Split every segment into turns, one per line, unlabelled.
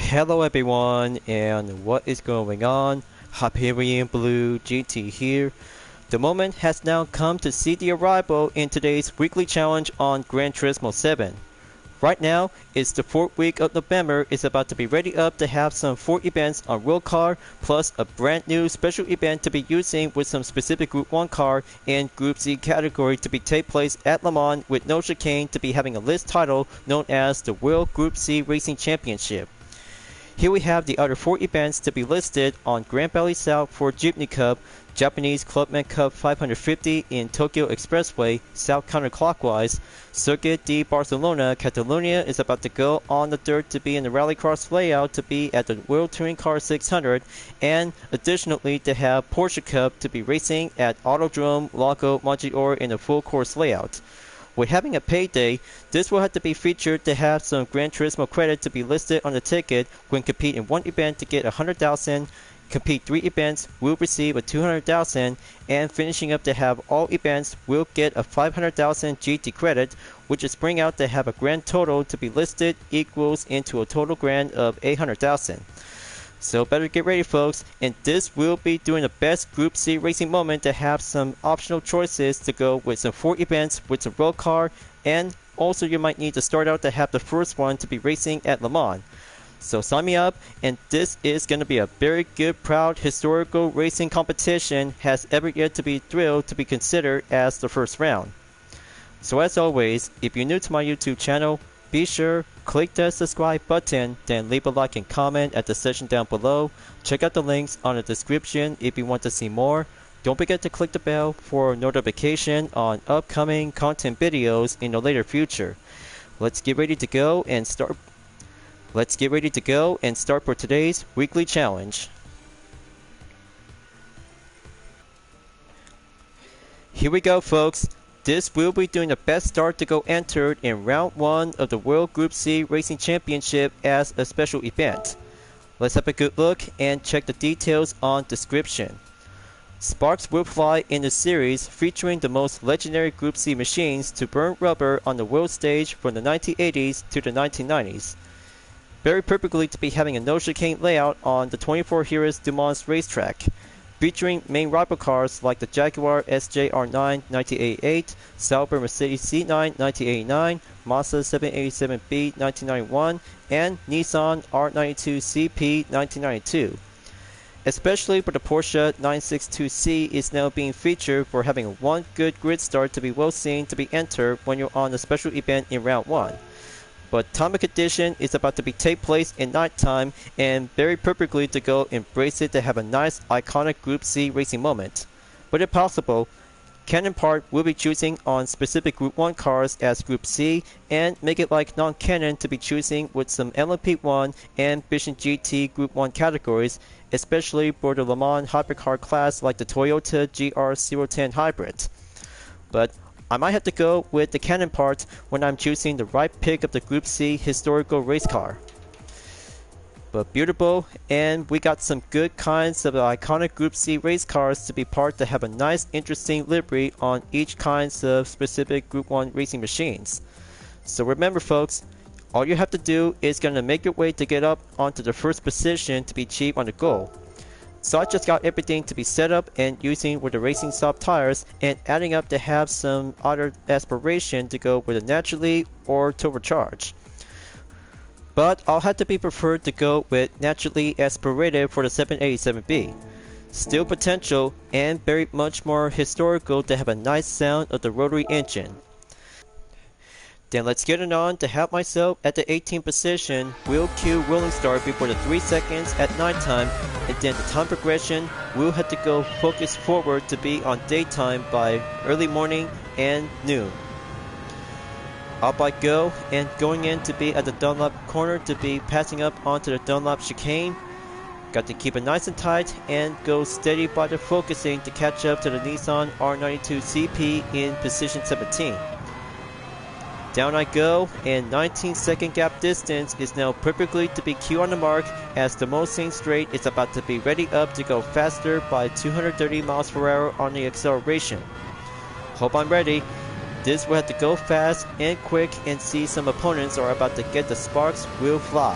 Hello everyone, and what is going on? Hyperion-Blue-GT here. The moment has now come to see the arrival in today's weekly challenge on Gran Turismo 7. Right now, it's the 4th week of November. It's about to be ready up to have some 4 events on World Car, plus a brand new special event to be using with some specific Group 1 car and Group Z category to be take place at Le Mans with no chicane to be having a list title known as the World Group Z Racing Championship. Here we have the other 4 events to be listed on Grand Valley South for Jeepney Cup, Japanese Clubman Cup 550 in Tokyo Expressway, south counterclockwise. Circuit de Barcelona, Catalonia is about to go on the dirt to be in the rallycross layout to be at the World Touring Car 600, and additionally to have Porsche Cup to be racing at Autodrome Lago Maggiore in a full course layout. With having a payday, this will have to be featured to have some Gran Turismo credit to be listed on the ticket when compete in one event to get 100,000, compete 3 events will receive a 200,000, and finishing up to have all events will get a 500,000 GT credit, which is bring out to have a grand total to be listed equals into a total grand of 800,000. So better get ready folks, and this will be doing the best Group C racing moment to have some optional choices to go with some 4 events with some road car, and also you might need to start out to have the first one to be racing at Le Mans. So sign me up, and this is going to be a very good, proud, historical racing competition, has ever yet to be thrilled to be considered as the first round. So as always, if you're new to my YouTube channel, be sure click the subscribe button, then leave a like and comment at the section down below. Check out the links on the description if you want to see more. Don't forget to click the bell for notification on upcoming content videos in the later future. Let's get ready to go and start for today's weekly challenge. Here we go folks. This will be doing the best start to go entered in round 1 of the World Group C Racing Championship as a special event. Let's have a good look and check the details on description. Sparks will fly in the series featuring the most legendary Group C machines to burn rubber on the world stage from the 1980s to the 1990s. Very perfectly to be having a no chicane layout on the 24 Heroes Du Mans racetrack, featuring main rival cars like the Jaguar SJR9 1988, Sauber Mercedes C9 1989, Mazda 787B 1991, and Nissan R92 CP 1992. Especially for the Porsche 962C is now being featured for having one good grid start to be well seen to be entered when you're on a special event in round 1. But Atomic Edition is about to be take place in nighttime, and very perfectly to go embrace it to have a nice iconic Group C racing moment. But if possible, Cannon Part will be choosing on specific Group 1 cars as Group C, and make it like non-Cannon to be choosing with some LMP1 and Vision GT Group 1 categories, especially for the Le Mans hypercar class like the Toyota GR010 Hybrid. But I might have to go with the Cannon Part when I'm choosing the right pick of the Group C historical race car. But beautiful, and we got some good kinds of the iconic Group C race cars to be part to have a nice interesting livery on each kinds of specific Group 1 racing machines. So remember folks, all you have to do is gonna make your way to get up onto the first position to be cheap on the goal. So I just got everything to be set up and using with the racing soft tires, and adding up to have some other aspiration to go with a naturally or turbocharged. But I'll have to be preferred to go with naturally aspirated for the 787B. Still potential and very much more historical to have a nice sound of the rotary engine. Then let's get it on to have myself at the 18th position, wheel cue rolling start before the 3 seconds at nighttime, and then the time progression will have to go focus forward to be on daytime by early morning and noon. Up I go, and going in to be at the Dunlop corner to be passing up onto the Dunlop chicane. Got to keep it nice and tight and go steady by the focusing to catch up to the Nissan R92 CP in position 17. Down I go, and 19-second gap distance is now perfectly to be queued on the mark as the Mulsanne straight is about to be ready up to go faster by 230 miles per hour on the acceleration. Hope I'm ready. This will have to go fast and quick, and see some opponents are about to get the sparks will fly.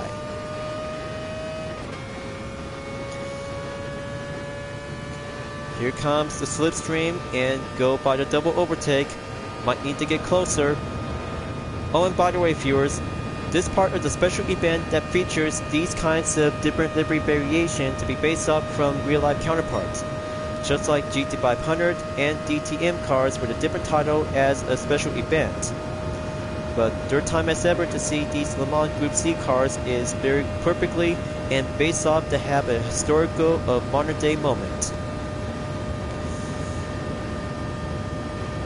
Here comes the slipstream and go by the double overtake. Might need to get closer. Oh, and by the way, viewers, this part of the special event that features these kinds of different livery variation to be based off from real-life counterparts, just like GT500 and DTM cars with a different title as a special event. But third time as ever to see these Le Mans Group C cars is very perfectly and based off to have a historical of modern day moment.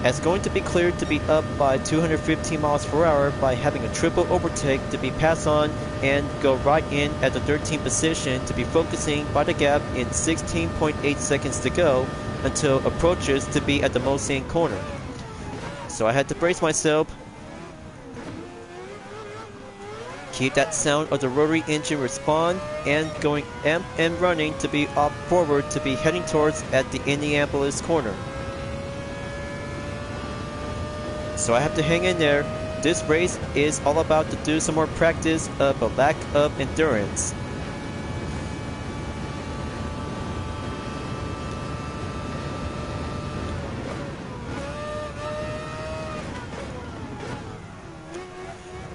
As going to be cleared to be up by 215 miles per hour by having a triple overtake to be passed on and go right in at the 13th position to be focusing by the gap in 16.8 seconds to go until approaches to be at the most sane corner. So I had to brace myself, keep that sound of the rotary engine respond, and going amp and running to be up forward to be heading towards at the Indianapolis corner. So I have to hang in there. This race is all about to do some more practice of a lack of endurance.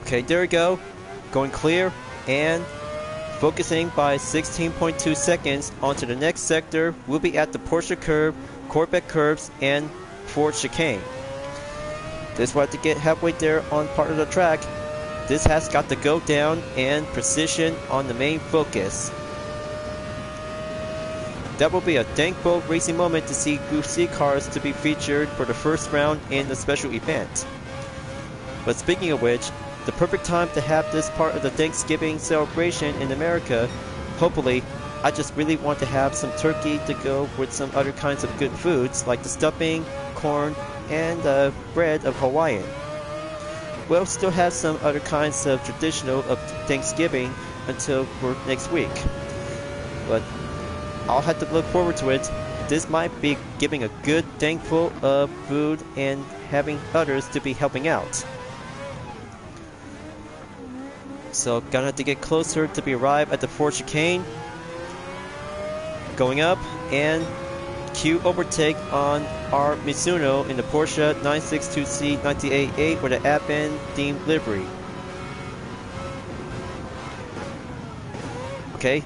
Okay, there we go. Going clear and focusing by 16.2 seconds onto the next sector. We'll be at the Porsche curve, Corvette curves, and Ford chicane. This will have to get halfway there on part of the track. This has got to go down and precision on the main focus. That will be a thankful racing moment to see Group C cars to be featured for the first round in the special event. But speaking of which, the perfect time to have this part of the Thanksgiving celebration in America. Hopefully, I just really want to have some turkey to go with some other kinds of good foods like the stuffing, corn, and bread of Hawaiian. We'll still have some other kinds of traditional of Thanksgiving until for next week. But I'll have to look forward to it. This might be giving a good thankful of food and having others to be helping out. So gonna have to get closer to be arrived at the Ford chicane. Going up and Q overtake on our Mizuno in the Porsche 962C 1988 with an Appen themed livery. Okay,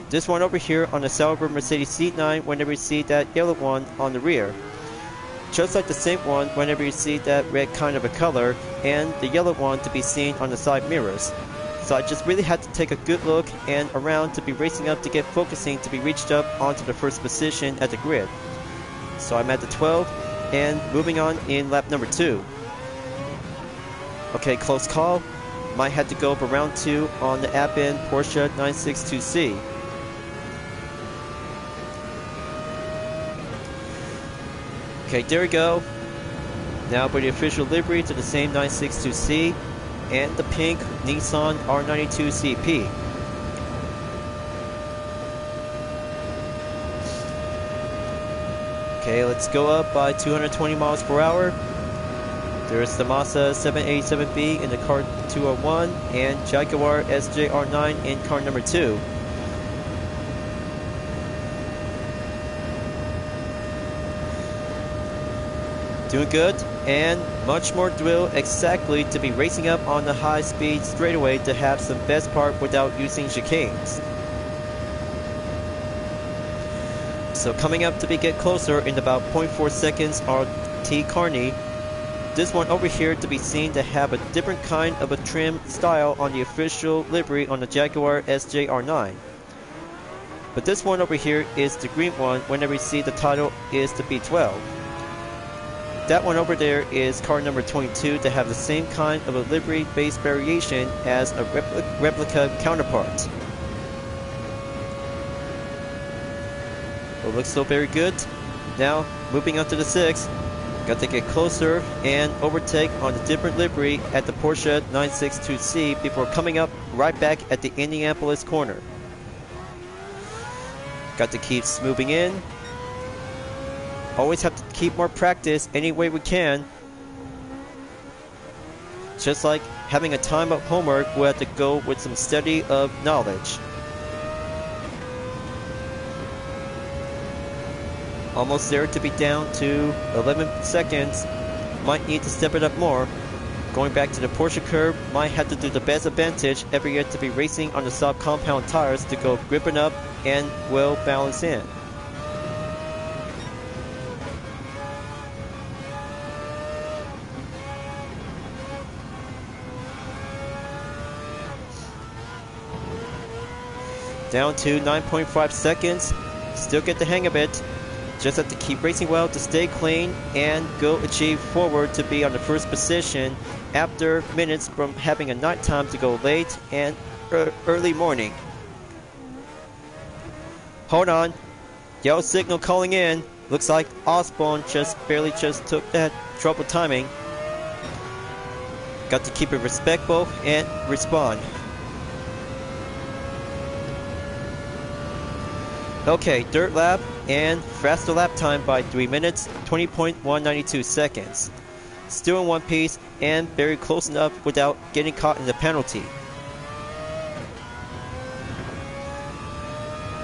this one over here on the Sauber Mercedes C9 whenever you see that yellow one on the rear. Just like the same one whenever you see that red kind of a color and the yellow one to be seen on the side mirrors. So I just really had to take a good look and around to be racing up to get focusing to be reached up onto the first position at the grid. So I'm at the 12 and moving on in lap number 2. Okay, close call. Might have to go up around 2 on the Appen Porsche 962C. Okay, there we go. Now for the official livery to the same 962C and the pink Nissan R92 CP. Okay, let's go up by 220 miles per hour. There's the Mazda 787B in the car 201 and Jaguar SJR9 in car number 2. Doing good, and much more drill exactly to be racing up on the high speed straightaway to have some best part without using chicanes. So coming up to be get closer in about 0.4 seconds are T Carney. This one over here to be seen to have a different kind of a trim style on the official livery on the Jaguar SJR9. But this one over here is the green one whenever you see the title is the B12. That one over there is car number 22 to have the same kind of a livery-based variation as a replica counterpart. It looks so very good. Now, moving on to the 6. Got to get closer and overtake on the different livery at the Porsche 962C before coming up right back at the Indianapolis corner. Got to keep moving in. Always have to keep more practice any way we can. Just like having a time of homework, we'll have to go with some study of knowledge. Almost there to be down to 11 seconds. Might need to step it up more. Going back to the Porsche curb, might have to do the best advantage every year to be racing on the soft compound tires to go gripping up and well balance in. Down to 9.5 seconds. Still get the hang of it. Just have to keep racing well to stay clean and go achieve forward to be on the first position after minutes from having a nighttime to go late and early morning. Hold on. Yellow signal calling in. Looks like Osborne barely took that trouble timing. Got to keep it respectful and respond. Okay, dirt lap and faster lap time by 3 minutes, 20.192 seconds. Still in one piece and very close enough without getting caught in the penalty.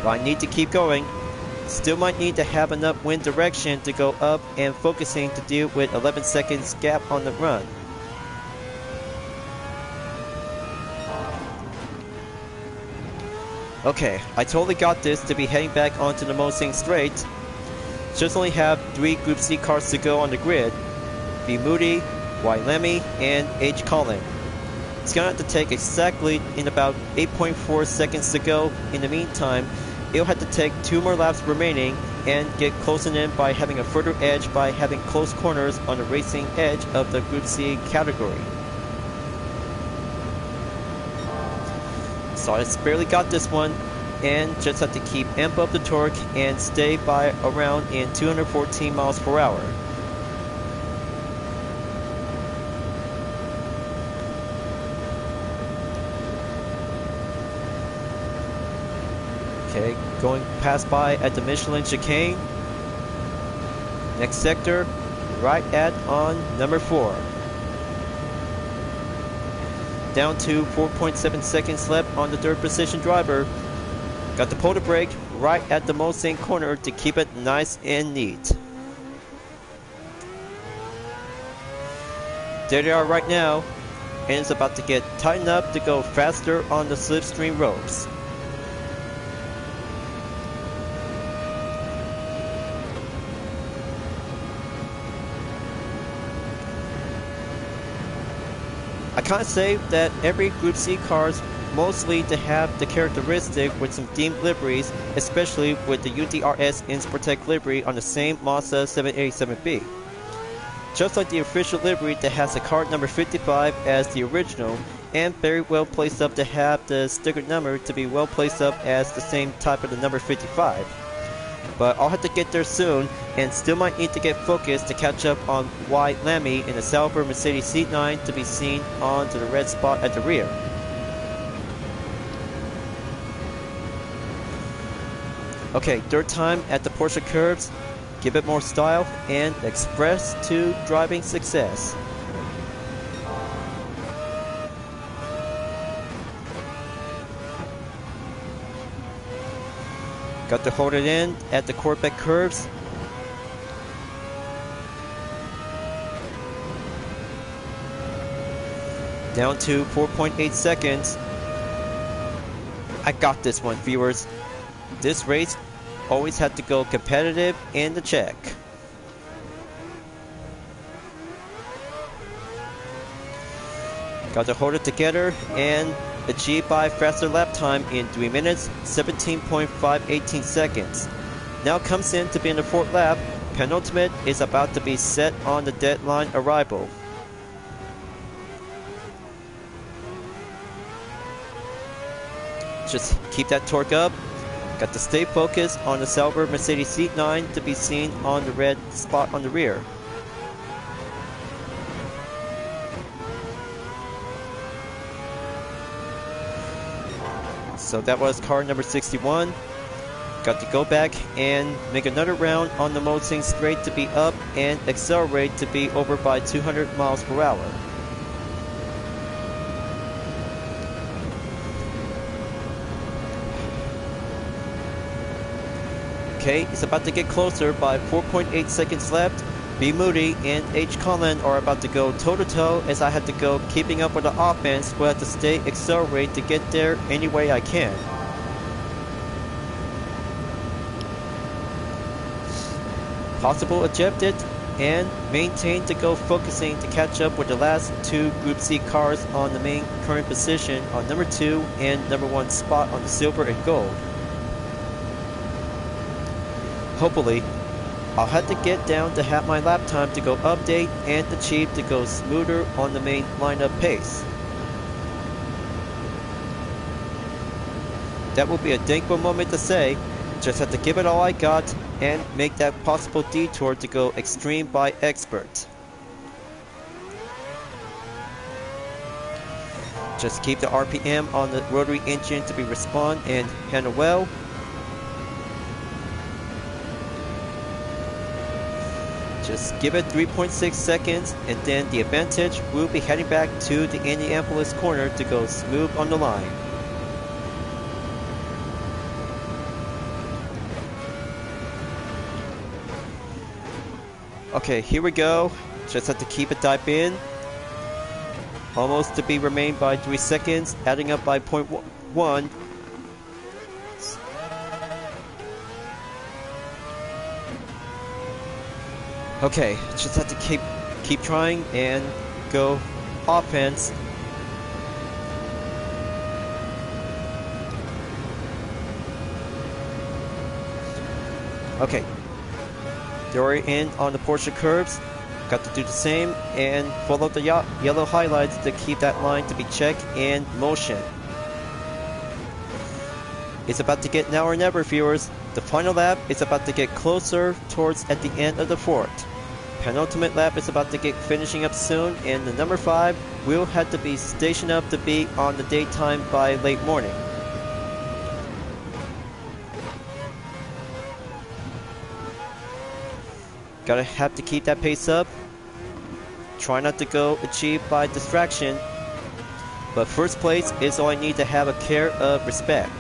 But I need to keep going. Still might need to have enough wind direction to go up and focusing to deal with 11 seconds gap on the run. Okay, I totally got this to be heading back onto the Mosing Straight. Just only have 3 Group C cars to go on the grid. B. Moody, Y. Lemmy, and H. Collin. It's gonna have to take exactly in about 8.4 seconds to go. In the meantime, it'll have to take 2 more laps remaining and get closing in by having a further edge by having close corners on the racing edge of the Group C category. So I just barely got this one and just have to keep amp up the torque and stay by around in 214 miles per hour. Okay, going past by at the Michelin chicane. Next sector, right at on number 4. Down to 4.7 seconds left on the third position driver. Got to pull the brake right at the Mosing corner to keep it nice and neat. There they are right now, and it's about to get tightened up to go faster on the slipstream ropes. I can't say that every Group C cars mostly to have the characteristic with some themed liveries, especially with the UDRS Insportec livery on the same Mazda 787B. Just like the official livery that has the card number 55 as the original, and very well placed up to have the sticker number to be well placed up as the same type of the number 55. But I'll have to get there soon, and still might need to get focused to catch up on Y. Lammy in the Sauber Mercedes C9 to be seen onto the red spot at the rear. Okay, third time at the Porsche curbs. Give it more style and express to driving success. Got to hold it in at the Corvette curves. Down to 4.8 seconds. I got this one, viewers. This race always had to go competitive in the check. Got to hold it together and achieved by faster lap time in 3 minutes, 17.518 seconds. Now comes in to be in the 4th lap. Penultimate is about to be set on the deadline arrival. Just keep that torque up. Got to stay focused on the Sauber Mercedes C9 to be seen on the red spot on the rear. So that was car number 61. Got to go back and make another round on the Mosing Straight to be up and accelerate to be over by 200 miles per hour. Okay, it's about to get closer by 4.8 seconds left. B Moody and H Colin are about to go toe-to-toe as I have to go keeping up with the offense. We'll have to stay accelerated to get there any way I can. Possible ejected and maintain to go focusing to catch up with the last two Group C cars on the main current position on number 2 and number 1 spot on the silver and gold. Hopefully, I'll have to get down to have my lap time to go update and achieve to go smoother on the main lineup pace. That will be a thankful moment to say. Just have to give it all I got and make that possible detour to go extreme by expert. Just keep the RPM on the rotary engine to be respond and handle well. Just give it 3.6 seconds and then the advantage will be heading back to the Indianapolis corner to go smooth on the line. Okay, here we go. Just have to keep it dive in. Almost to be remained by 3 seconds, adding up by 0.1. Okay, just have to keep trying and go offense. Okay, they're in on the Porsche curves. Got to do the same and follow the yellow highlights to keep that line to be checked and motion. It's about to get now or never, viewers. The final lap is about to get closer towards at the end of the fort. Penultimate lap is about to get finishing up soon, and the number 5 will have to be stationed up to be on the daytime by late morning. Gotta have to keep that pace up. Try not to go achieve by distraction. But first place is all I need to have a care of respect.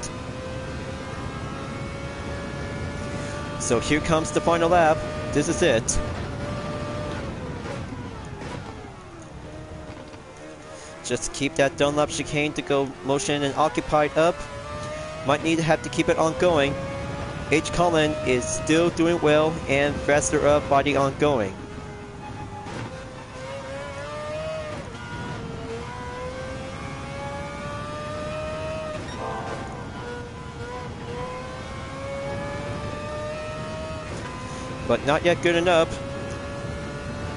So here comes the final lap. This is it. Just keep that Dunlop chicane to go motion and occupied up. Might need to have to keep it ongoing. H. Cullen is still doing well and faster up by the ongoing. But not yet good enough.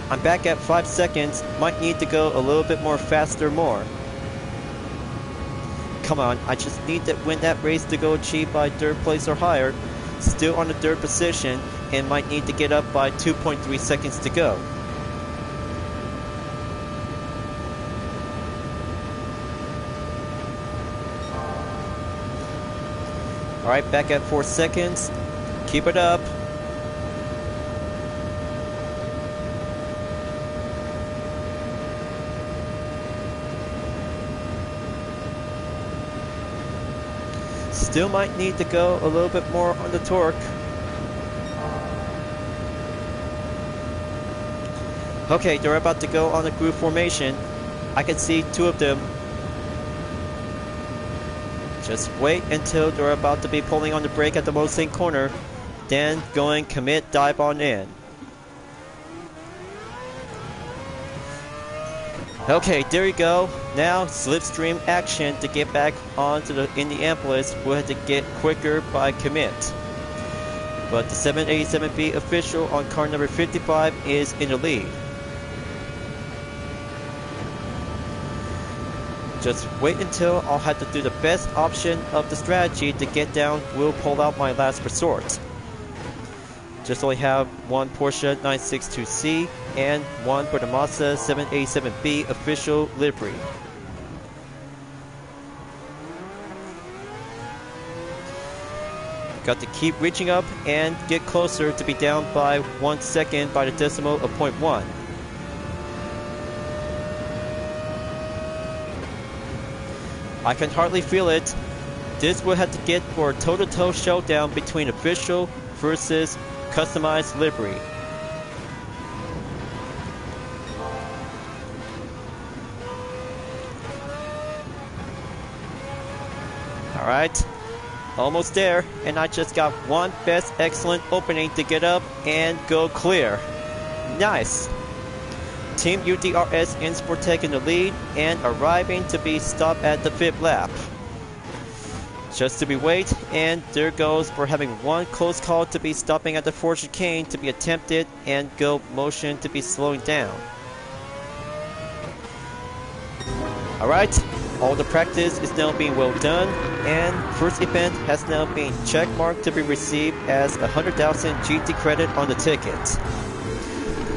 I'm back at 5 seconds. Might need to go a little bit more faster more. Come on, I just need to win that race to go achieve by 3rd place or higher. Still on the 3rd position and might need to get up by 2.3 seconds to go. Alright, back at 4 seconds. Keep it up. Still might need to go a little bit more on the torque. Okay, they're about to go on the groove formation. I can see 2 of them. Just wait until they're about to be pulling on the brake at the Mosing corner. Then going commit, dive on in. Okay, there you go. Now, slipstream action to get back onto the Indianapolis. We'll have to get quicker by commit. But the 787B official on car number 55 is in the lead. Just wait until I'll have to do the best option of the strategy to get down. We'll pull out my last resort. Just only have one Porsche 962C and one for the Mazda 787B official livery. Got to keep reaching up and get closer to be down by 1 second by the decimal of 0.1. I can hardly feel it. This will have to get for a toe-to-toe showdown between official versus customized livery. Alright, almost there, and I just got one best excellent opening to get up and go clear. Nice! Team UDRS in Sport taking the lead and arriving to be stopped at the 5th lap. Just to be wait, and there goes for having one close call to be stopping at the 4th chicane to be attempted and go motion to be slowing down. Alright, all the practice is now being well done, and first event has now been checkmarked to be received as 100,000 GT credit on the ticket.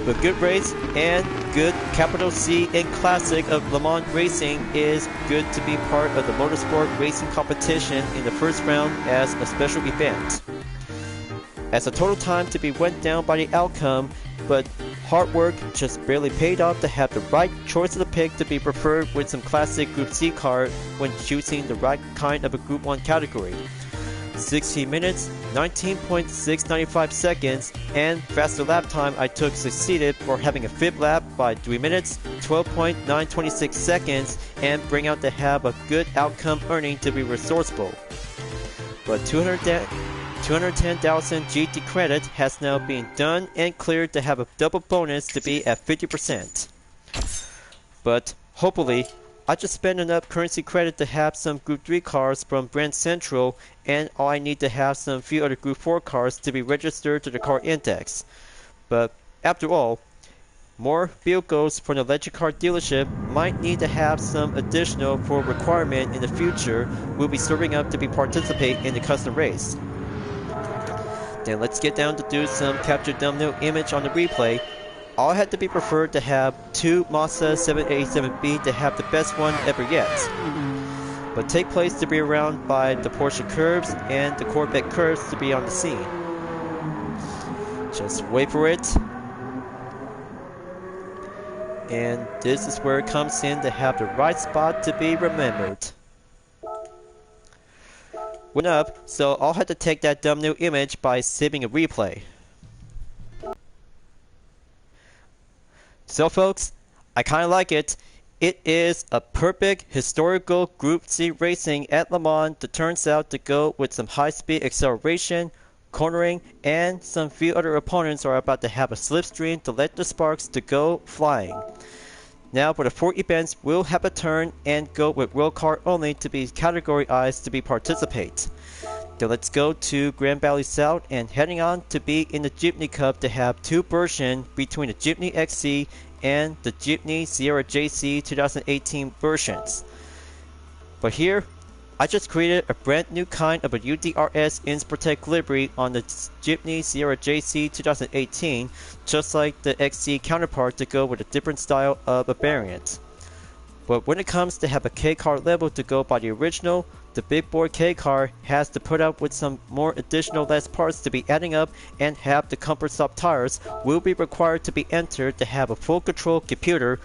With good race and good capital C in Classic of Le Mans Racing is good to be part of the motorsport racing competition in the first round as a special event. As a total time to be went down by the outcome, but hard work just barely paid off to have the right choice of the pick to be preferred with some classic Group C car when choosing the right kind of a Group 1 category. 16 minutes, 19.695 seconds, and faster lap time I took succeeded for having a 5th lap by 3 minutes, 12.926 seconds, and bring out to have a good outcome earning to be resourceful. But 210,000 GT credit has now been done and cleared to have a double bonus to be at 50%. But hopefully, I just spent enough currency credit to have some Group 3 cars from Brand Central, and all I need to have some few other Group 4 cars to be registered to the car index. But after all, more vehicles from the Legend Car dealership might need to have some additional for requirement in the future will be serving up to be participate in the custom race. Then let's get down to do some capture thumbnail image on the replay. All had to be preferred to have two Mazda 787B to have the best one ever yet. But take place to be around by the Porsche curves and the Corvette curves to be on the scene. Just wait for it. And this is where it comes in to have the right spot to be remembered. Went up, so I'll have to take that thumbnail image by saving a replay. So folks, I kinda like it. It is a perfect historical Group C racing at Le Mans that turns out to go with some high speed acceleration, cornering, and some few other opponents are about to have a slipstream to let the sparks to go flying. Now for the 4 events, we'll have a turn and go with road car only to be categorized to be participate. Then let's go to Grand Valley South and heading on to be in the Jeepney Cup to have 2 versions between the Jeepney XC and the Jeepney Sierra JC 2018 versions. But here, I just created a brand new kind of a UDRS InSportec livery on the Jeepney Sierra JC 2018, just like the XC counterpart to go with a different style of a variant. But when it comes to have a K car level to go by the original, the big boy K car has to put up with some more additional less parts to be adding up, and have the comfort stop tires will be required to be entered to have a full control computer,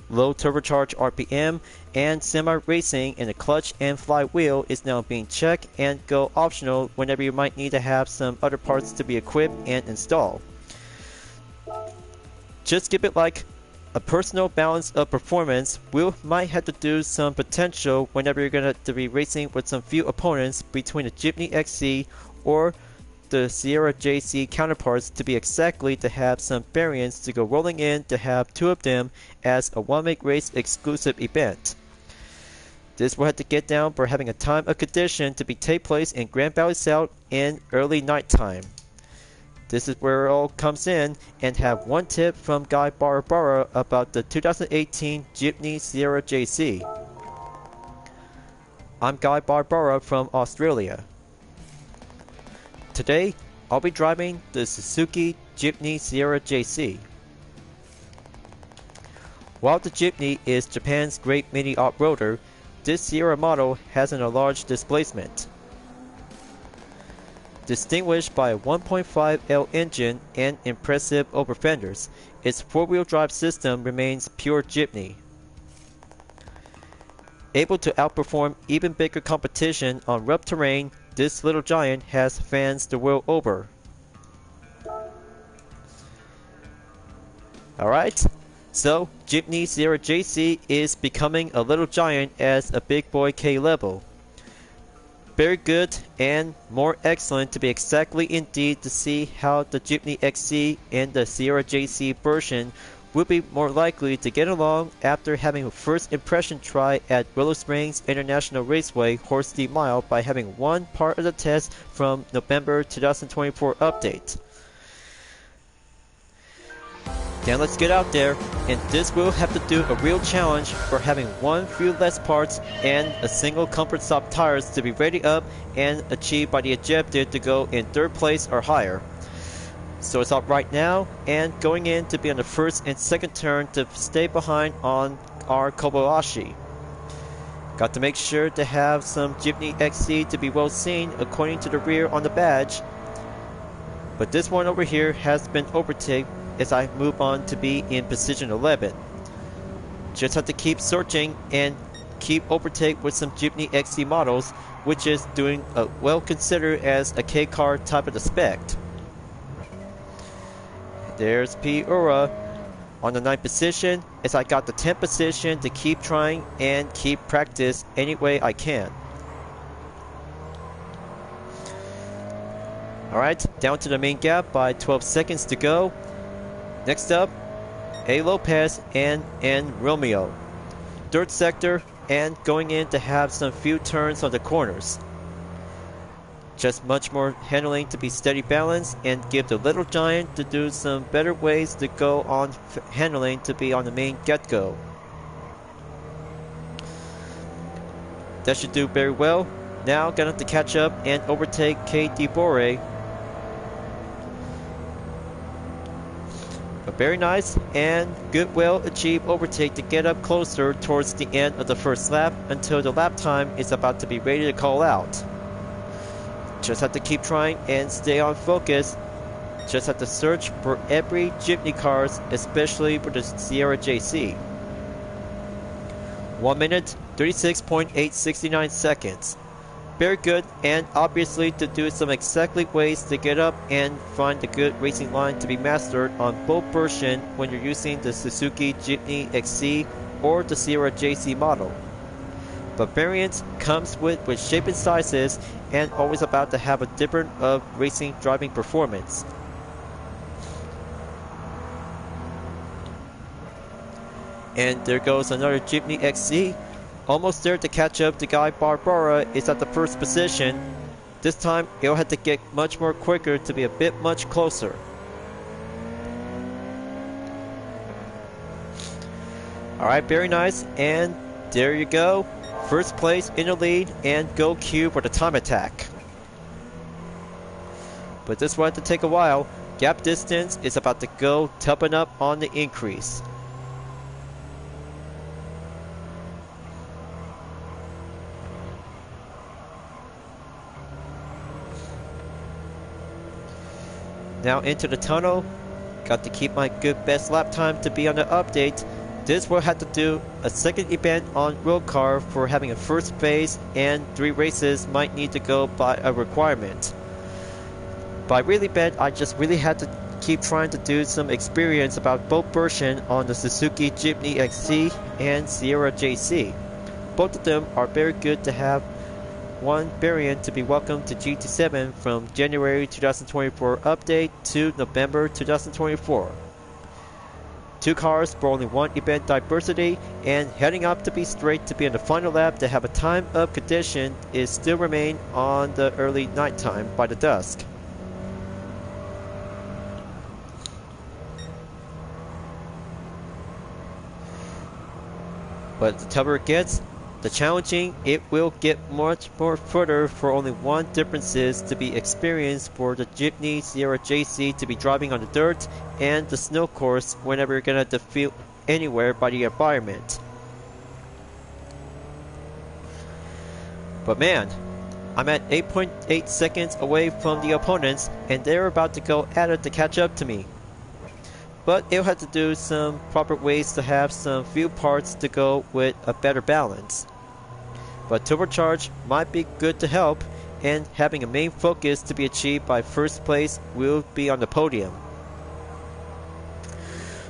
low turbocharged RPM, and semi-racing in the clutch and flywheel is now being checked and go optional whenever you might need to have some other parts to be equipped and installed. Just keep it like a personal balance of performance. We might have to do some potential whenever you're going to be racing with some few opponents between the Jeepney XC or the Sierra JC counterparts to be exactly to have some variants to go rolling in to have 2 of them as a one-week race exclusive event. This will have to get down for having a time of condition to be take place in Grand Valley South in early nighttime. This is where it all comes in, and have one tip from Guy Barbara about the 2018 Jeepney Sierra JC. I'm Guy Barbara from Australia. Today, I'll be driving the Suzuki Jeepney Sierra JC. While the Jeepney is Japan's great mini off-roader, this Sierra model has a large displacement. Distinguished by a 1.5L engine and impressive over fenders, its 4-wheel drive system remains pure Jeepney. Able to outperform even bigger competition on rough terrain, this little giant has fans the world over. Alright, so Jeepney Sierra JC is becoming a little giant as a big boy K level. Very good and more excellent to be exactly indeed to see how the Jeepney XC and the Sierra JC version will be more likely to get along after having a first impression try at Willow Springs International Raceway Horse Steam Mile by having one part of the test from November 2024 update. Now let's get out there, and this will have to do a real challenge for having one few less parts and a single comfort stop tires to be ready up and achieved by the objective to go in 3rd place or higher. So it's up right now and going in to be on the 1st and 2nd turn to stay behind on our Kobayashi. Got to make sure to have some Jeepney XC to be well seen according to the rear on the badge. But this one over here has been overtaken as I move on to be in position 11. Just have to keep searching and keep overtake with some Jeepney XC models, which is doing well considered as a K car type of the spec. There's P. Ura on the 9th position as I got the 10th position to keep trying and keep practice any way I can. Alright, down to the main gap by 12 seconds to go. Next up, A. Lopez and N. Romeo. 3rd sector and going in to have some few turns on the corners. Just much more handling to be steady balance and give the little giant to do some better ways to go on handling to be on the main get-go. That should do very well. Now gonna have to catch up and overtake K. DeBore. A very nice and good well achieved overtake to get up closer towards the end of the 1st lap until the lap time is about to be ready to call out. Just have to keep trying and stay on focus. Just have to search for every Jeepney cars, especially for the Sierra JC. 1 minute, 36.869 seconds. Very good, and obviously to do some exactly ways to get up and find a good racing line to be mastered on both versions when you're using the Suzuki Jeepney XC or the Sierra JC model. But variance comes with shape and sizes and always about to have a different of racing driving performance. And there goes another Jeepney XC. Almost there to catch up to Guy Barbara is at the 1st position. This time it'll have to get much more quicker to be a bit much closer. Alright, very nice, and there you go. 1st place in the lead and go Q for the time attack. But this will have to take a while. Gap distance is about to go topping up on the increase. Now into the tunnel. Got to keep my good best lap time to be on the update. This will have to do a 2nd event on road car for having a 1st phase, and 3 races might need to go by a requirement. But I really bet I just really had to keep trying to do some experience about both versions on the Suzuki Jeepney XC and Sierra JC. Both of them are very good to have one variant to be welcomed to GT7 from January 2024 update to November 2024. 2 cars for only 1 event diversity, and heading up to be straight to be in the final lap to have a time of condition is still remain on the early nighttime by the dusk. But the tougher it gets, the challenging it will get much more further for only one differences to be experienced for the Jeepney Sierra JC to be driving on the dirt and the snow course whenever you're gonna defeat anywhere by the environment. But man, I'm at 8.8 seconds away from the opponents and they're about to go at it to catch up to me. But it'll have to do some proper ways to have some few parts to go with a better balance. But turbocharge might be good to help, and having a main focus to be achieved by 1st place will be on the podium.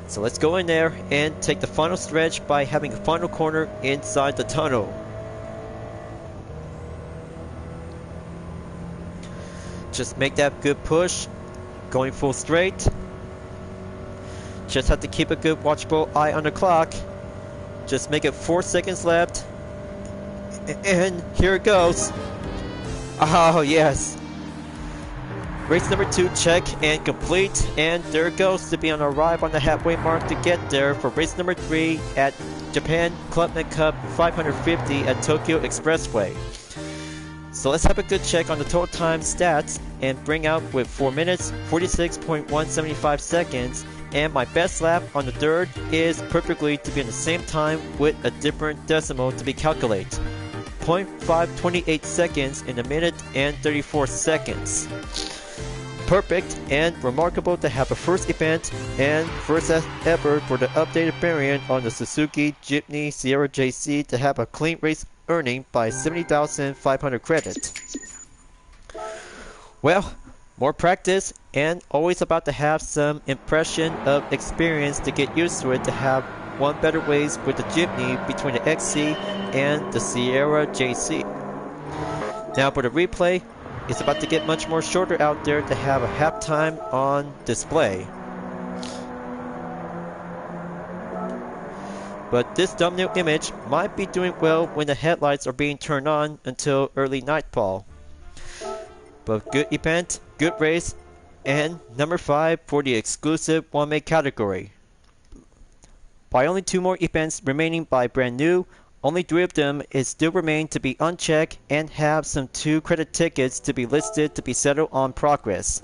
So let's go in there and take the final stretch by having a final corner inside the tunnel. Just make that good push, going full straight. Just have to keep a good watchable eye on the clock. Just make it 4 seconds left. And here it goes. Oh yes. Race number 2 check and complete, and there it goes to be on arrive on the halfway mark to get there for race number 3 at Japan Clubman Cup 550 at Tokyo Expressway. So let's have a good check on the total time stats and bring out with 4 minutes 46.175 seconds, and my best lap on the third is perfectly to be in the same time with a different decimal to be calculated. 0.528 seconds in a minute and 34 seconds. Perfect and remarkable to have a first event and first ever for the updated variant on the Suzuki Jimny Sierra JC to have a clean race earning by 70,500 credit. Well, more practice and always about to have some impression of experience to get used to it, to have one better ways with the Jimny between the XC and the Sierra JC. Now for the replay, it's about to get much more shorter out there to have a halftime on display. But this thumbnail image might be doing well when the headlights are being turned on until early nightfall. But good event, good race, and number 5 for the exclusive one-make category. By only 2 more events remaining by brand new, only 3 of them is still remain to be unchecked and have some 2 credit tickets to be listed to be settled on progress.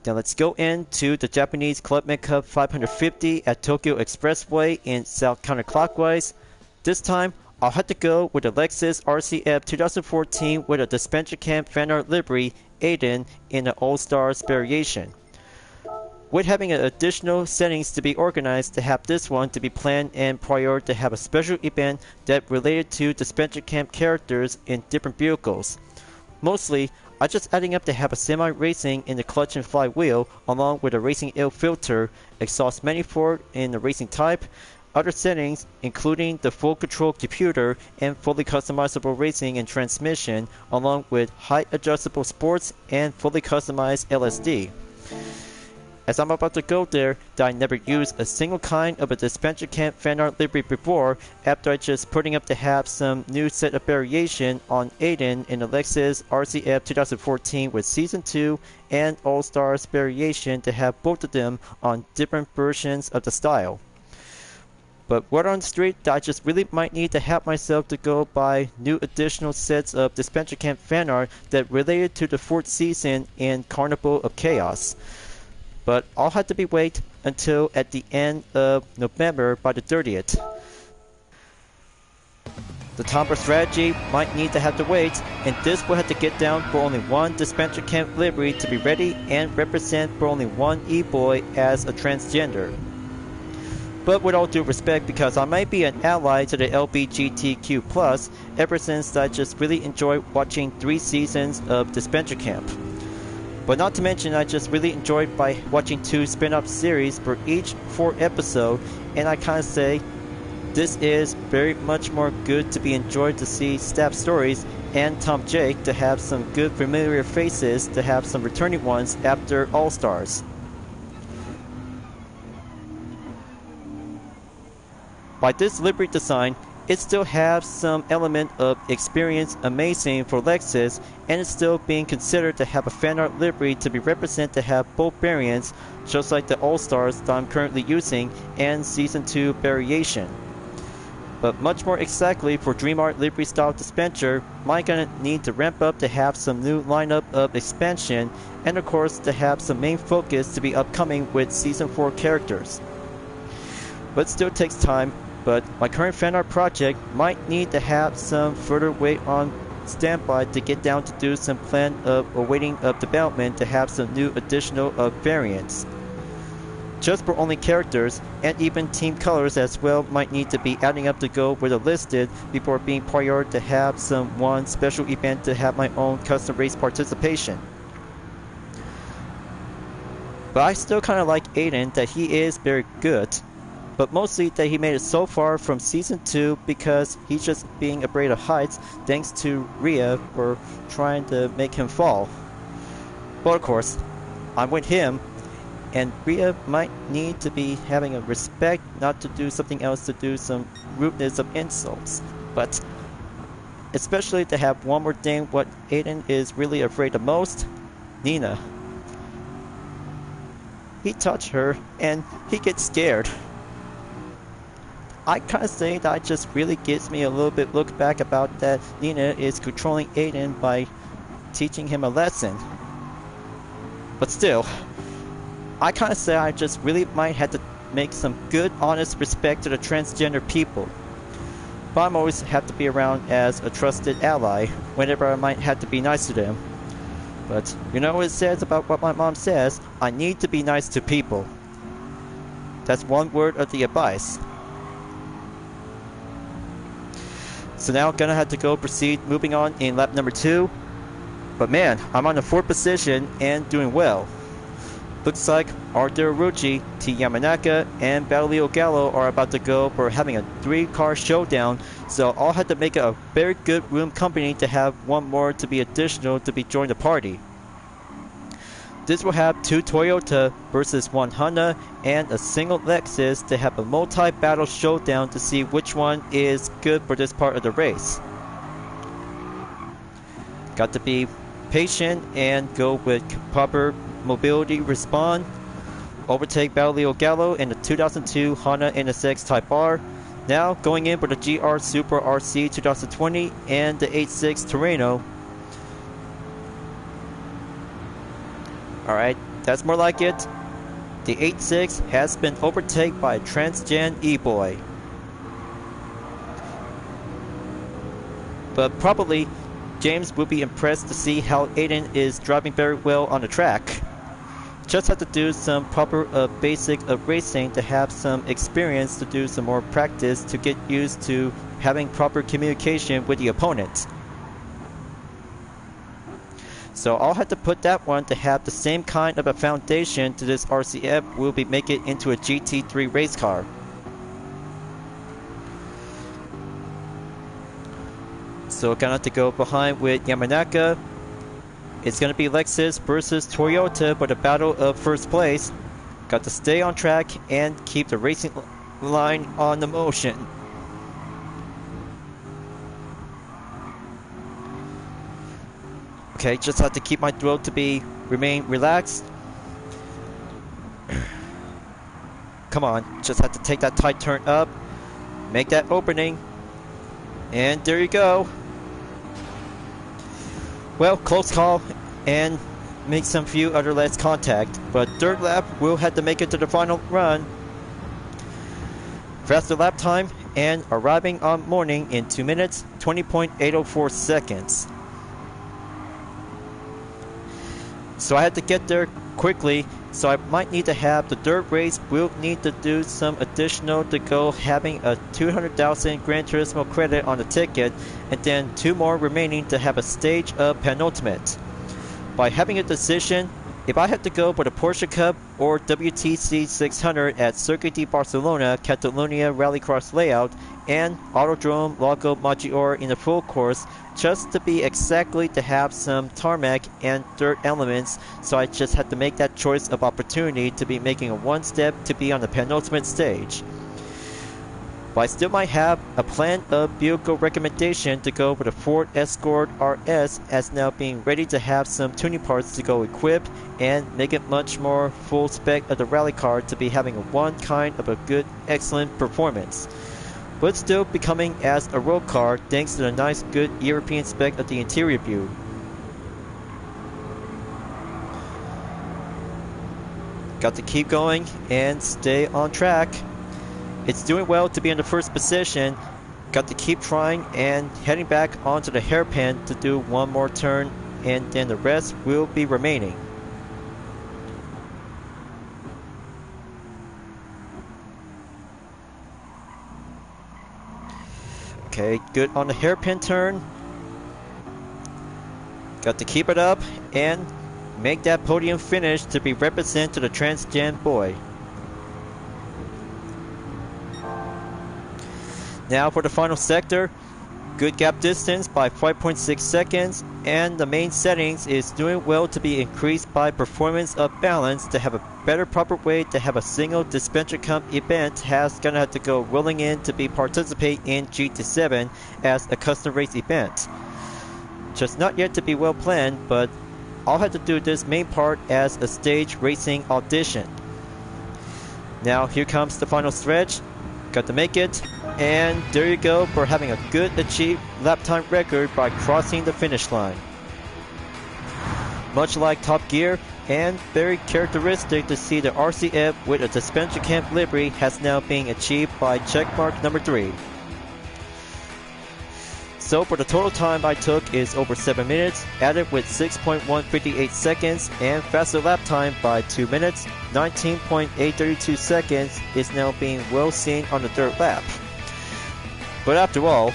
Now let's go into the Japanese Clubman Cup 550 at Tokyo Expressway in south counterclockwise. This time, I'll have to go with the Lexus RCF 2014 with a dispenser cam fan art livery Aiden in the All-Stars variation. With having additional settings to be organized to have this one to be planned and prior to have a special event that related to dispenser cam characters in different vehicles. Mostly, I just adding up to have a semi-racing in the clutch and flywheel along with a racing air filter, exhaust manifold in the racing type, other settings including the full control computer and fully customizable racing and transmission along with height adjustable sports and fully customized LSD. As I'm about to go there, that I never used a single kind of a dispenser cam fan art livery before, after I just putting up to have some new set of variation on Aiden in the Lexus RCF 2014 with Season 2 and All-Stars variation to have both of them on different versions of the style. But word on the street that I just really might need to have myself to go buy new additional sets of dispenser cam fan art that related to the 4th season in Carnival of Chaos. But I'll have to be wait until at the end of November by the 30th. The Tomber strategy might need to have to wait, and this will have to get down for only 1 dispenser cam livery to be ready and represent for only 1 e-boy as a transgender. But with all due respect, because I might be an ally to the LBGTQ+, ever since I just really enjoy watching 3 seasons of Dispenser Camp. But not to mention, I just really enjoyed by watching 2 spin-off series for each 4 episode, and I kind of say this is very much more good to be enjoyed to see staff stories and Tom Jake to have some good familiar faces to have some returning ones after All Stars. By this livery design, it still has some element of experience amazing for Lexus, and it's still being considered to have a fan art livery to be represented to have both variants, just like the All-Stars that I'm currently using and Season 2 variation. But much more exactly for Dream Art livery style dispenser, I'm gonna need to ramp up to have some new lineup of expansion, and of course to have some main focus to be upcoming with Season 4 characters. But still takes time. But my current fan art project might need to have some further wait on standby to get down to do some plan of awaiting of development to have some new additional variants. Just for only characters and even team colors as well might need to be adding up to go with a listed before being prior to have some one special event to have my own custom race participation. But I still kind of like Aiden, that he is very good. But mostly that he made it so far from Season 2 because he's just being afraid of heights thanks to Rhea for trying to make him fall. Well, of course, I'm with him, and Rhea might need to be having a respect not to do something else to do some rudeness of insults. But especially to have one more thing, what Aiden is really afraid of most, Nina. He touched her and he gets scared. I kind of say that just really gives me a little bit look back about that Nina is controlling Aiden by teaching him a lesson. But still, I kind of say I just really might have to make some good, honest respect to the transgender people. But I'm always have to be around as a trusted ally whenever I might have to be nice to them. But you know what it says about what my mom says, I need to be nice to people. That's one word of the advice. So now gonna have to go proceed moving on in lap number 2. But man, I'm on the 4th position and doing well. Looks like Arthur Rucci, T. Yamanaka, and Battlefield Gallo are about to go for having a 3-car showdown, so I'll have to make a very good room company to have one more to be additional to be join the party. This will have 2 Toyota versus 1 Honda and a single Lexus to have a multi-battle showdown to see which one is good for this part of the race. Got to be patient and go with proper mobility respawn. Overtake Battlefield Gallo in the 2002 Honda NSX Type R. Now going in for the GR Super RC 2020 and the 86 Torino. Alright, that's more like it. The 86 has been overtaken by a transgen E-boy. But probably James will be impressed to see how Aiden is driving very well on the track. Just have to do some proper basic racing to have some experience to do some more practice to get used to having proper communication with the opponent. So I'll have to put that one to have the same kind of a foundation to this RCF will be make it into a GT3 race car. So gonna have to go behind with Yamanaka. It's gonna be Lexus versus Toyota for the battle of first place. Got to stay on track and keep the racing line on the motion. Okay, just have to keep my throat to remain relaxed. Come on, just have to take that tight turn up, make that opening, and there you go. Well, close call and make some few other less contact, but third lap we'll have to make it to the final run. Faster lap time and arriving on morning in 2 minutes 20.804 seconds. So I had to get there quickly, so I might need to have the third race. We'll need to do some additional to go, having a 200,000 Gran Turismo credit on the ticket, and then 2 more remaining to have a stage of penultimate. By having a decision, if I had to go for the Porsche Cup or WTC 600 at Circuit de Barcelona, Catalonia Rallycross layout, and Autodrome Lago Maggiore in the full course, just to be exactly to have some tarmac and dirt elements, so I just had to make that choice of opportunity to be making a 1 step to be on the penultimate stage. But I still might have a plan of vehicle recommendation to go with the Ford Escort RS, as now being ready to have some tuning parts to go equipped and make it much more full spec of the rally car to be having one kind of a good, excellent performance. But still becoming as a road car thanks to the nice good European spec of the interior view. Got to keep going and stay on track. It's doing well to be in the first position. Got to keep trying and heading back onto the hairpin to do one more turn, and then the rest will be remaining. Okay, good on the hairpin turn. Got to keep it up and make that podium finish to be represented to the Transgen boy. Now for the final sector, good gap distance by 5.6 seconds, and the main settings is doing well to be increased by performance of balance to have a better proper way to have a single dispenser comp event has gonna have to go rolling in to be participate in GT7 as a custom race event. Just not yet to be well planned, but I'll have to do this main part as a stage racing audition. Now here comes the final stretch. Got to make it, and there you go for having a good achieved lap time record by crossing the finish line. Much like Top Gear, and very characteristic to see the RCF with a dispenser camp livery has now been achieved by checkmark number 3. So for the total time I took is over 7 minutes, added with 6.158 seconds, and faster lap time by 2 minutes, 19.832 seconds is now being well seen on the third lap. But after all,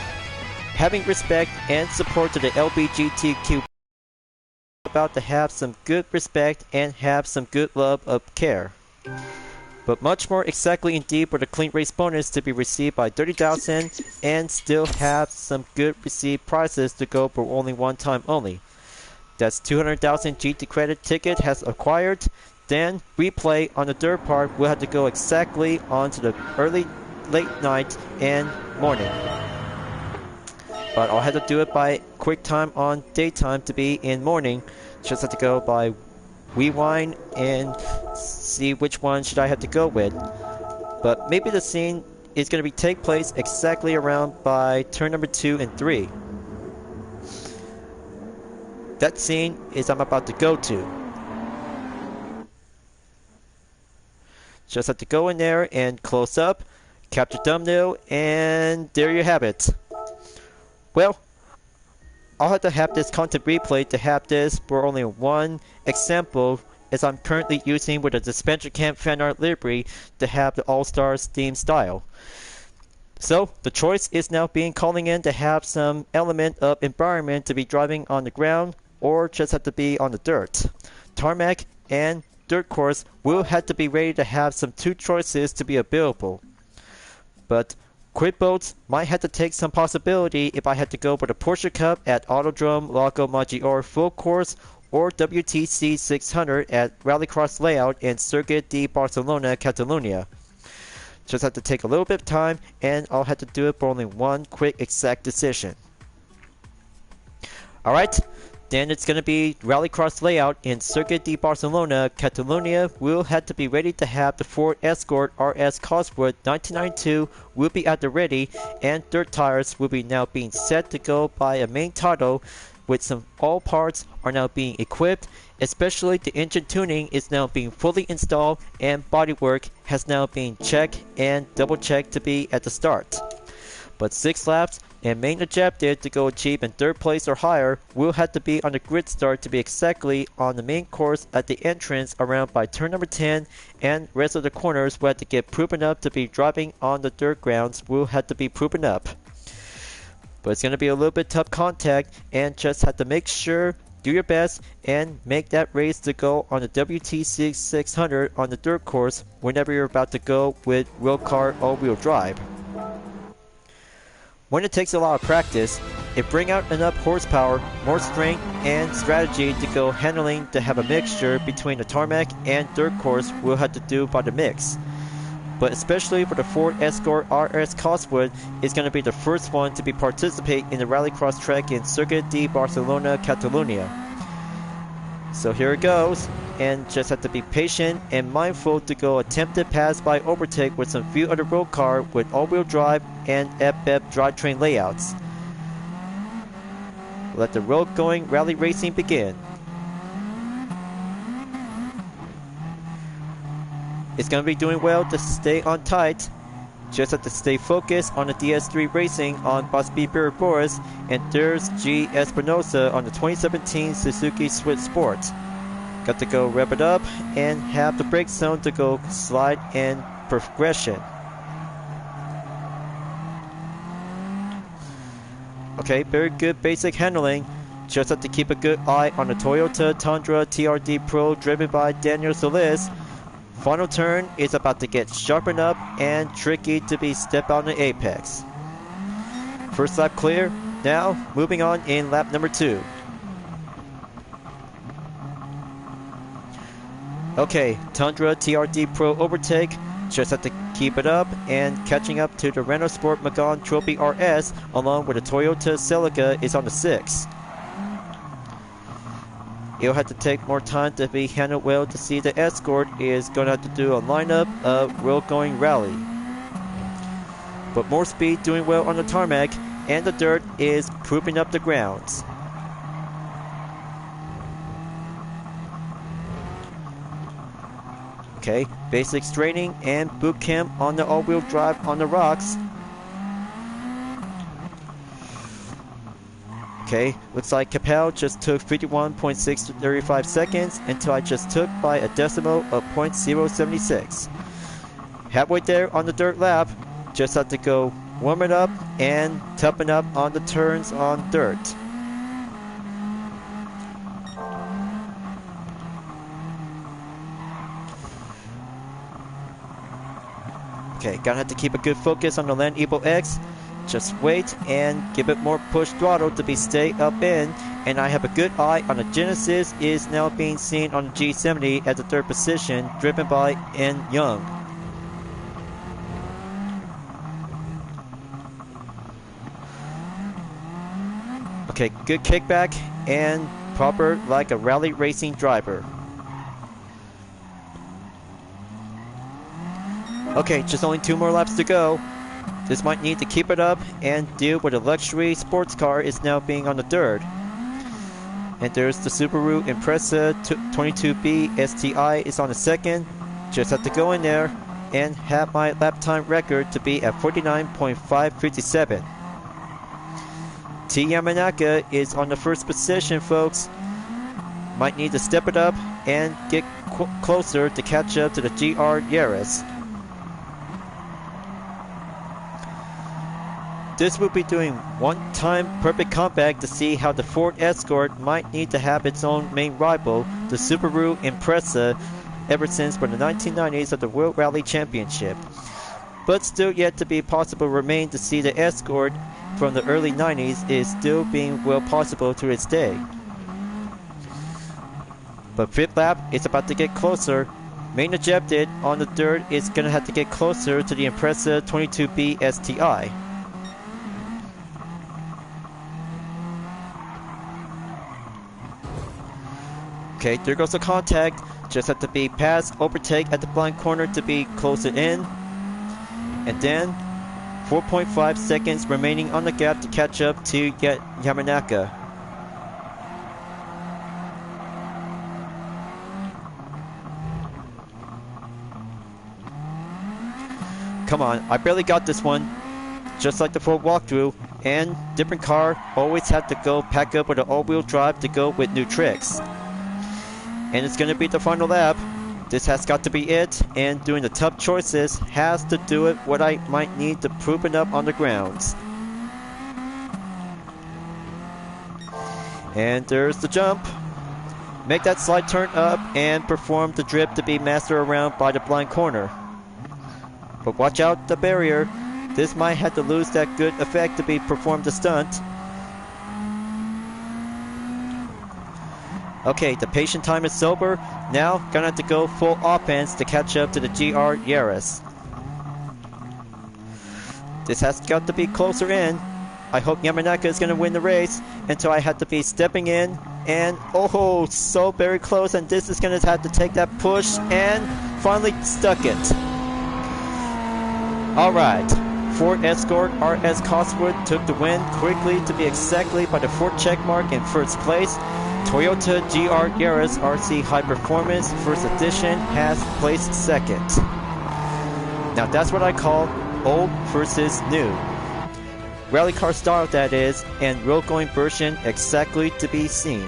having respect and support to the LBGTQ about to have some good respect and have some good love of care. But much more exactly indeed for the clean race bonus to be received by 30,000 and still have some good received prizes to go for only one time only. That's 200,000 GT credit ticket has acquired. Then replay on the third part will have to go exactly onto the late night and morning. But I'll have to do it by quick time on daytime to be in morning. Just have to go by rewind and see which one should I have to go with. But maybe the scene is going to take place exactly around by turn number 2 and 3. That scene is I'm about to go to. Just have to go in there and close up, capture thumbnail, and there you have it. Well, I'll have to have this content replay to have this for only one example, as I'm currently using with a dispenser camp fan art library to have the All-Stars theme style. So the choice is now being calling in to have some element of environment to be driving on the ground or just have to be on the dirt. Tarmac and dirt course will have to be ready to have some two choices to be available. But Quick Boats might have to take some possibility if I had to go for the Porsche Cup at Autodrome Lago Maggiore Full Course or WTC 600 at Rallycross Layout in Circuit de Barcelona, Catalunya. Just have to take a little bit of time and I'll have to do it for only one quick exact decision. Alright, then it's going to be Rallycross Layout in Circuit de Barcelona, Catalunya. We'll have to be ready to have the Ford Escort RS Cosworth 1992 will be at the ready, and dirt tires will be now being set to go by a main title with some all parts are now being equipped, especially the engine tuning is now being fully installed and bodywork has now been checked and double checked to be at the start. But 6 laps and main objective to go achieve in 3rd place or higher will have to be on the grid start to be exactly on the main course at the entrance around by turn number 10, and rest of the corners will have to get proven up to be driving on the dirt grounds will have to be proven up. But it's going to be a little bit tough contact and just have to make sure, do your best and make that race to go on the WTC 600 on the dirt course whenever you're about to go with road car all-wheel drive. When it takes a lot of practice, it brings out enough horsepower, more strength, and strategy to go handling to have a mixture between the tarmac and dirt course we'll have to do by the mix. But especially for the Ford Escort RS Cosworth is going to be the first one to be participate in the rallycross track in Circuit de Barcelona, Catalunya. So here it goes, and just have to be patient and mindful to go attempted pass by overtake with some few other road car with all-wheel drive and FF drivetrain layouts. Let the road going rally racing begin. It's going to be doing well to stay on tight. Just have to stay focused on the DS3 racing on Bosby Boris, and there's G. Espinosa on the 2017 Suzuki Swift Sport. Got to go rev it up and have the brake zone to go slide in progression. Okay, very good basic handling. just have to keep a good eye on the Toyota Tundra TRD Pro driven by Daniel Solis. Final turn is about to get sharpened up and tricky to be step out on the apex. First lap clear, now moving on in lap number 2. Okay, Tundra TRD Pro overtake, just have to keep it up and catching up to the Renault Sport Megane Trophy RS along with the Toyota Celica is on the 6th. It'll have to take more time to be handled well to see the Escort is going to have to do a lineup of road going rally. But more speed doing well on the tarmac and the dirt is proving up the grounds. Okay, basic straightening and boot camp on the all-wheel drive on the rocks. Okay, looks like Capel just took 51.635 seconds until I just took by a decimal of 0.076. Halfway there on the dirt lap, just have to go warm it up and toughen up on the turns on dirt. Okay, gonna have to keep a good focus on the Land Evo X. Just wait and give it more push throttle to be stay up in. And I have a good eye on the Genesis is now being seen on the G70 at the 3rd position, driven by N. Young. Okay, good kickback and proper like a rally racing driver. Okay, just only 2 more laps to go. This might need to keep it up and deal with a luxury sports car is now being on the dirt. And there's the Subaru Impreza 22B STI is on the 2nd. Just have to go in there and have my lap time record to be at 49.557. T Yamanaka is on the 1st position, folks. Might need to step it up and get closer to catch up to the GR Yaris. This will be doing one-time perfect comeback to see how the Ford Escort might need to have its own main rival, the Subaru Impreza, ever since from the 1990s of the World Rally Championship. But still yet to be possible remain to see the Escort from the early 90s is still being well possible to its day. But 5th lap is about to get closer. Main ejected on the dirt is going to have to get closer to the Impreza 22B STI. Okay, there goes the contact. Just have to be pass, overtake at the blind corner to be closer in. And then 4.5 seconds remaining on the gap to catch up to get Yamanaka. Come on, I barely got this one. Just like the Ford walkthrough, and different car, always have to go pack up with an all-wheel drive to go with new tricks. And it's going to be the final lap. This has got to be it, and doing the tough choices has to do it what I might need to prove it up on the grounds. And there's the jump. Make that slide turn up and perform the drip to be mastered around by the blind corner. But watch out the barrier. This might have to lose that good effect to be performed the stunt. Okay, the patient time is sober. Now, gonna have to go full offense to catch up to the GR Yaris. This has got to be closer in. I hope Yamanaka is gonna win the race until I have to be stepping in. And, oh, so very close. And this is gonna have to take that push and finally stuck it. Alright, Ford Escort RS Cosworth took the win quickly to be exactly by the Ford checkmark in 1st place. Toyota GR Yaris RC High Performance First Edition has placed 2nd. Now that's what I call old versus new. Rally car style that is, and road going version exactly to be seen.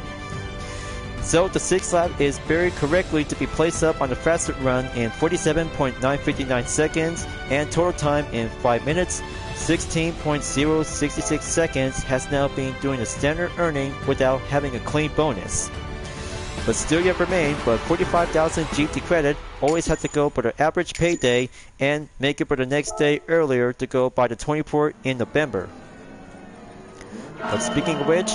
So the 6th lap is very correctly to be placed up on the fastest run in 47.959 seconds and total time in 5 minutes, 16.066 seconds has now been doing a standard earning without having a clean bonus. But still yet remain, but 45,000 GT credit always have to go for the average payday and make it for the next day earlier to go by the 24th in November. But speaking of which,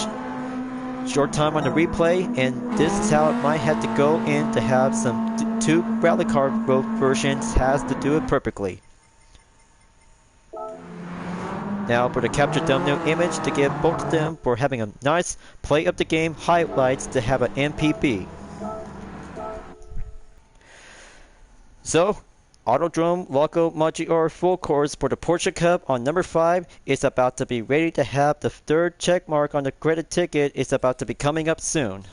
short time on the replay, and this is how it might have to go in to have some two rally car versions has to do it perfectly. Now for the capture thumbnail image to give both of them for having a nice play of the game highlights to have an MPB. So, Autodrome Loco Maggiore full course for the Porsche Cup on number 5 is about to be ready to have the third check mark on the credit ticket is about to be coming up soon.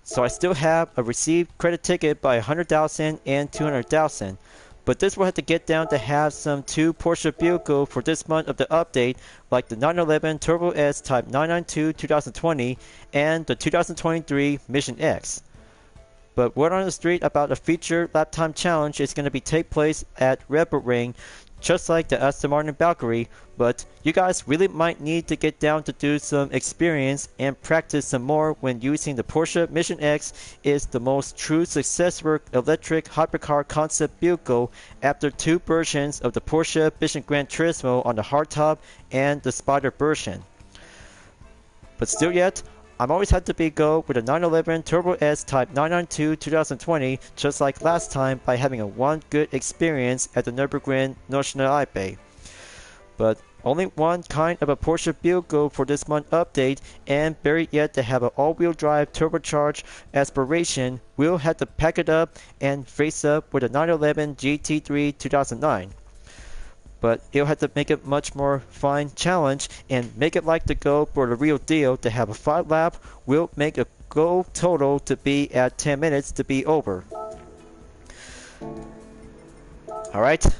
So I still have a received credit ticket by 100,000 and 200,000. But this will have to get down to have some two Porsche vehicles for this month of the update, like the 911 Turbo S Type 992 2020 and the 2023 Mission X. But word on the street about a featured lap time challenge is going to be take place at Red Bull Ring, just like the Aston Martin Valkyrie, but you guys really might need to get down to do some experience and practice some more when using the Porsche Mission X is the most true successful electric hypercar concept vehicle after two versions of the Porsche Vision Gran Turismo on the hardtop and the Spider version. But still yet, I'm always had to be go with a 911 Turbo S Type 992 2020 just like last time by having a one good experience at the Nürburgring Nationalite. But only one kind of a Porsche vehicle for this month update, and very yet to have an all-wheel drive turbocharged aspiration, we'll have to pack it up and face up with a 911 GT3 2009. But it'll have to make it much more fun challenge and make it like to go for the real deal to have a 5 lap will make a goal total to be at 10 minutes to be over. Alright,